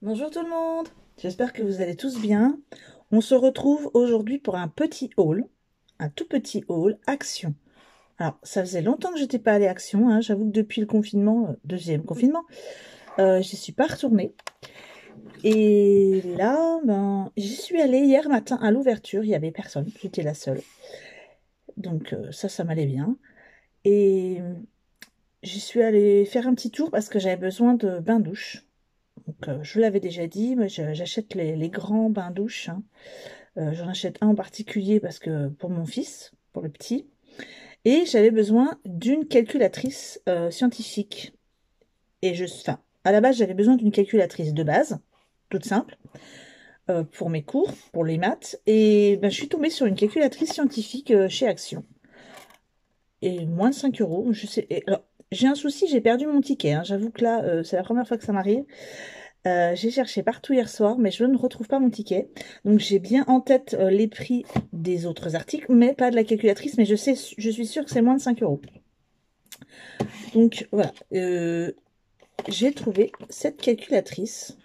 Bonjour tout le monde, j'espère que vous allez tous bien. On se retrouve aujourd'hui pour un petit haul, un tout petit haul Action. Alors, ça faisait longtemps que j'étais pas allée Action, hein. J'avoue que depuis le confinement, deuxième confinement, j'y suis pas retournée. Et là, j'y suis allée hier matin à l'ouverture, il y avait personne, j'étais la seule. Donc ça m'allait bien. Et j'y suis allée faire un petit tour parce que j'avais besoin de bains-douches. Donc, je vous l'avais déjà dit, moi j'achète les grands bains-douches, hein. J'en achète un en particulier parce que pour mon fils, pour le petit. Et j'avais besoin d'une calculatrice scientifique. Enfin, à la base, j'avais besoin d'une calculatrice de base, toute simple, pour mes cours, pour les maths. Et je suis tombée sur une calculatrice scientifique chez Action. Et moins de 5 euros. Je sais. Alors, j'ai un souci, j'ai perdu mon ticket, hein. J'avoue que là, c'est la première fois que ça m'arrive. J'ai cherché partout hier soir, mais je ne retrouve pas mon ticket. Donc j'ai bien en tête les prix des autres articles, mais pas de la calculatrice, mais je suis sûre que c'est moins de 5 euros. Donc voilà, j'ai trouvé cette calculatrice.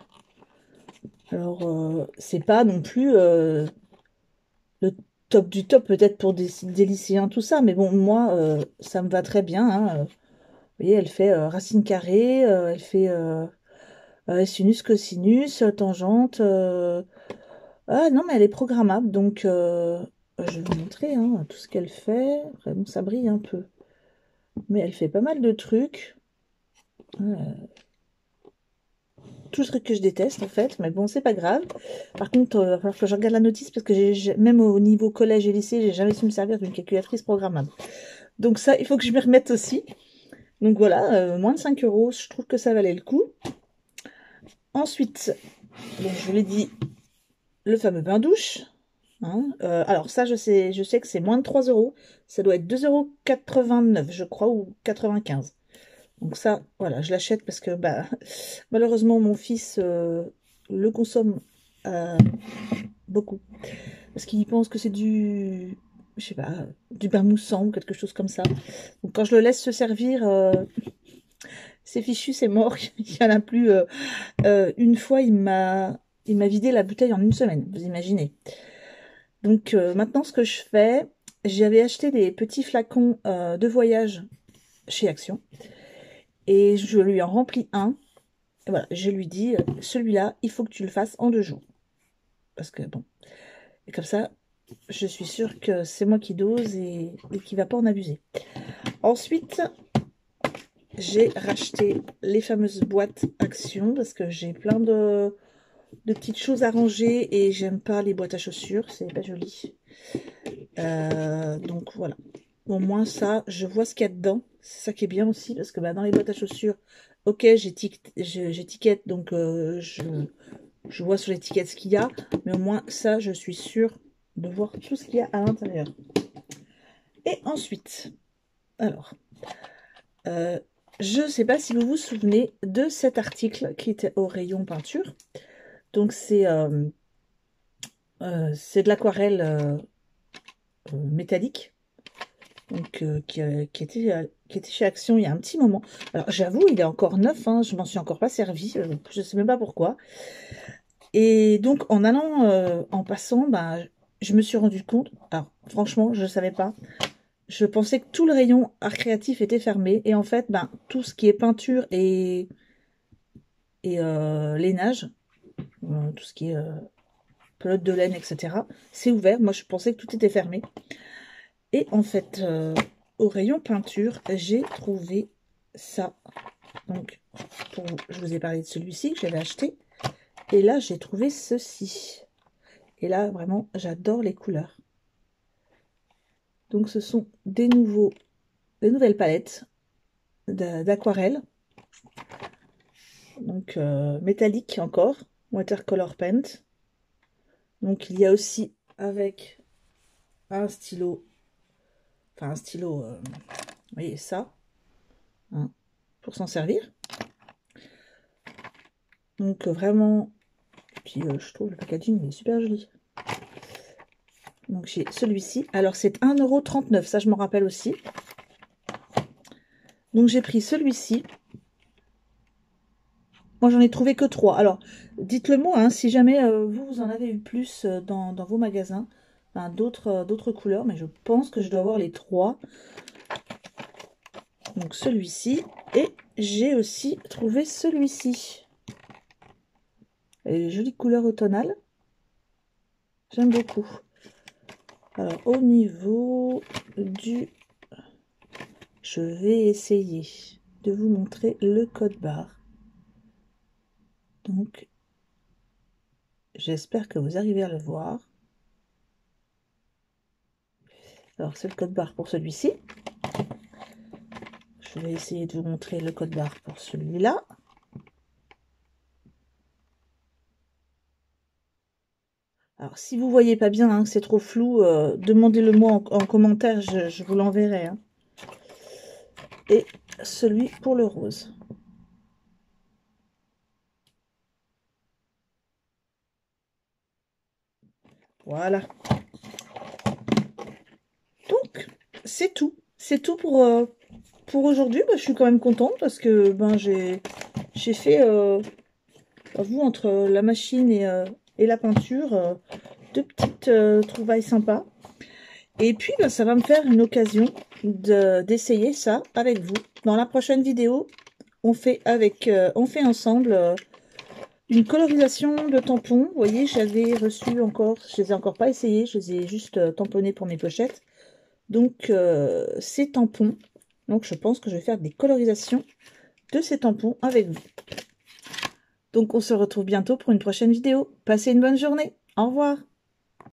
Alors, c'est pas non plus le top du top, peut-être pour des lycéens, tout ça, mais bon, moi, ça me va très bien, hein. Vous voyez, elle fait racine carrée, elle fait sinus, cosinus, tangente. Ah non, mais elle est programmable, donc je vais vous montrer hein, tout ce qu'elle fait. Vraiment, ça brille un peu. Mais elle fait pas mal de trucs. Euh, Tout le truc que je déteste en fait, mais bon, c'est pas grave. Par contre, il va falloir que je regarde la notice parce que même au niveau collège et lycée, j'ai jamais su me servir d'une calculatrice programmable. Donc ça, il faut que je m'y remette aussi. Donc voilà, moins de 5 euros, je trouve que ça valait le coup. Ensuite, donc je vous l'ai dit, le fameux bain-douche. Hein. Alors ça, je sais que c'est moins de 3 euros. Ça doit être 2,89 €, je crois, ou 95. Donc ça, voilà, je l'achète parce que malheureusement, mon fils le consomme euh, beaucoup. Parce qu'il pense que c'est je sais pas, du bain moussant ou quelque chose comme ça. Donc quand je le laisse se servir, c'est fichu, c'est mort. Il n'y en a plus. Une fois, il m'a vidé la bouteille en une semaine, vous imaginez. Donc maintenant, ce que je fais, j'avais acheté des petits flacons de voyage chez Action et je lui en remplis un. Et voilà, je lui dis, celui-là, il faut que tu le fasses en 2 jours. Parce que bon, et comme ça, je suis sûre que c'est moi qui dose et qu'il ne va pas en abuser. Ensuite, j'ai racheté les fameuses boîtes Action parce que j'ai plein de petites choses à ranger et j'aime pas les boîtes à chaussures, c'est pas joli. Donc voilà. Au moins ça, je vois ce qu'il y a dedans. C'est ça qui est bien aussi, parce que dans les boîtes à chaussures, ok, j'étiquette, donc je vois sur l'étiquette ce qu'il y a, mais au moins ça, je suis sûre de voir tout ce qu'il y a à l'intérieur. Et ensuite, alors, euh, je ne sais pas si vous vous souvenez de cet article qui était au rayon peinture. Donc c'est de l'aquarelle métallique. Donc, qui était chez Action il y a un petit moment. Alors, j'avoue, il est encore neuf, hein, je m'en suis encore pas servi, je sais même pas pourquoi. Et donc, en allant, en passant, je me suis rendu compte, alors franchement, je ne savais pas. Je pensais que tout le rayon art créatif était fermé, et en fait, tout ce qui est peinture et lainage, tout ce qui est pelote de laine, etc., c'est ouvert. Moi, je pensais que tout était fermé. Et en fait, au rayon peinture, j'ai trouvé ça. Donc, je vous ai parlé de celui-ci que j'avais acheté. Et là, j'ai trouvé ceci. Et là, vraiment, j'adore les couleurs. Donc, ce sont des nouvelles palettes d'aquarelle. Donc, métallique encore. Watercolor paint. Donc, il y a aussi avec un stylo. Enfin, un stylo, vous voyez ça. Hein, pour s'en servir. Donc, vraiment. Puis, je trouve le packaging il est super joli. Donc j'ai celui-ci. Alors c'est 1,39 €, ça je m'en rappelle aussi. Donc j'ai pris celui-ci. Moi, j'en ai trouvé que 3. Alors, dites-le moi, hein, si jamais vous en avez eu plus dans vos magasins, enfin, d'autres couleurs, mais je pense que je dois avoir les 3. Donc, celui-ci. Et j'ai aussi trouvé celui-ci. Jolie couleur automnale. J'aime beaucoup. Alors, au niveau du... Je vais essayer de vous montrer le code barre. Donc, j'espère que vous arrivez à le voir. Alors, c'est le code barre pour celui-ci. Je vais essayer de vous montrer le code barre pour celui-là. Alors, si vous voyez pas bien, hein, que c'est trop flou, demandez-le moi en commentaire, je vous l'enverrai. Hein. Et celui pour le rose. Voilà. Donc, c'est tout. C'est tout pour aujourd'hui. Bah, je suis quand même contente parce que ben, j'ai fait, vous, entre la machine et la peinture, deux petites trouvailles sympas. Et puis, bah, ça va me faire une occasion d'essayer ça avec vous. Dans la prochaine vidéo, on fait ensemble une colorisation de tampons. Vous voyez, j'avais reçu encore, je les ai encore pas essayés, je les ai juste tamponnés pour mes pochettes. Donc, ces tampons, donc je pense que je vais faire des colorisations de ces tampons avec vous. Donc, on se retrouve bientôt pour une prochaine vidéo. Passez une bonne journée. Au revoir.